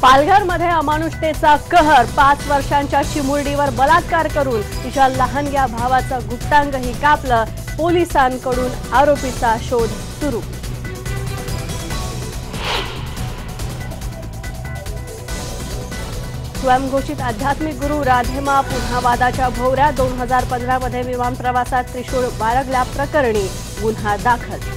पालघरमध्ये अमानुषतेचा कहर, 5 वर्षांच्या चिमुरडीवर बलात्कार करून तिच्या लहानग्या भावाचं गुप्तांगही कापलं. पोलिसांकडून आरोपीचा शोध सुरू. स्वयंघोषित आध्यात्मिक गुरु राधेमा पुन्हा वादाच्या भोवऱ्यात. 2015 मध्ये विमान प्रवासात त्रिशूळ बाळगल्या प्रकरणी गुन्हा दाखल.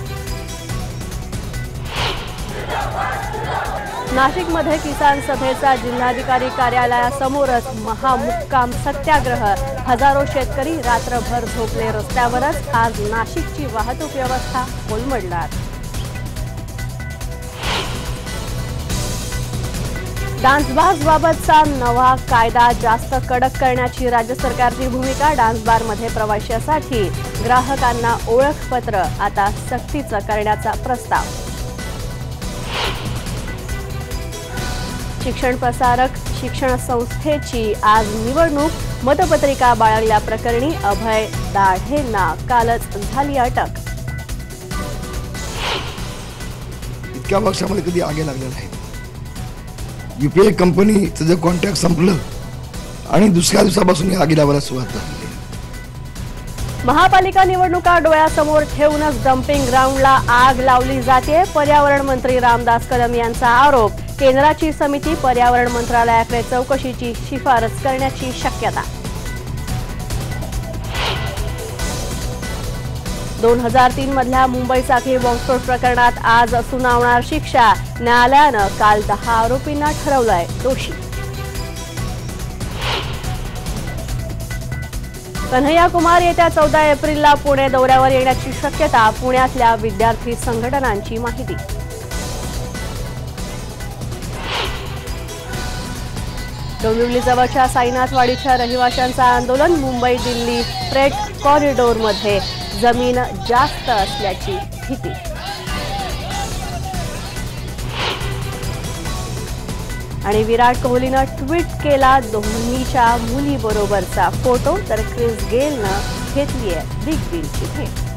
नाशिकमध्ये किसान सभेचा जिल्हाधिकारी कार्यालयासमोरच महामुक्काम सत्याग्रह. हजारो शेतकरी रात्रभर झोपले रस्त्यावरच. आज नाशिकची वाहतूक व्यवस्था कोलमडणार. डान्सबारबाबतचा नवा कायदा जास्त कडक करण्याची राज्य सरकारची भूमिका. डान्सबारमध्ये प्रवेशासाठी ग्राहकांना ओळखपत्र आता सक्तीचं करण्याचा प्रस्ताव. शिक्षण प्रसारक शिक्षण संस्थेची आज निवडणूक. मतपत्रिका बाळगल्याप्रकरणी अभय दाढेंना कालच झाली अटक. इतक्या वर्षामध्ये कधी आगे लागले नाही. यूपीए कंपनीचं जे कॉन्ट्रॅक्ट संपलं आणि दुसऱ्या दिवसापासून या आगी लावायला सुरुवात झाली. महापालिका निवडणुका डोळ्यासमोर ठेवूनच डम्पिंग ग्राउंडला आग लावली जाते. पर्यावरण मंत्री रामदास कदम यांचा आरोप. केंद्राची समिती पर्यावरण मंत्रालयाकडे चौकशीची शिफारस करण्याची शक्यता. 2003 मधल्या मुंबई साखळी बॉम्बस्फोट प्रकरणात आज सुनावणार शिक्षा. न्यायालयानं काल 10 आरोपींना ठरवलंय दोषी. कन्हैया कुमार येत्या 14 एप्रिलला पुणे दौऱ्यावर येण्याची शक्यता. पुण्यातल्या विद्यार्थी संघटनांची माहिती. डोंबिवलीजवळच्या साईनाथवाडीच्या रहिवाशांचं आंदोलन. मुंबई दिल्ली फ्रेट कॉरिडॉरमध्ये जमीन जास्त असल्याची भीती. आणि विराट कोहलीनं ट्विट केला धोनीच्या मुलीबरोबरचा फोटो. तर क्रिस गेलनं घेतलीये बिग बींची भेट.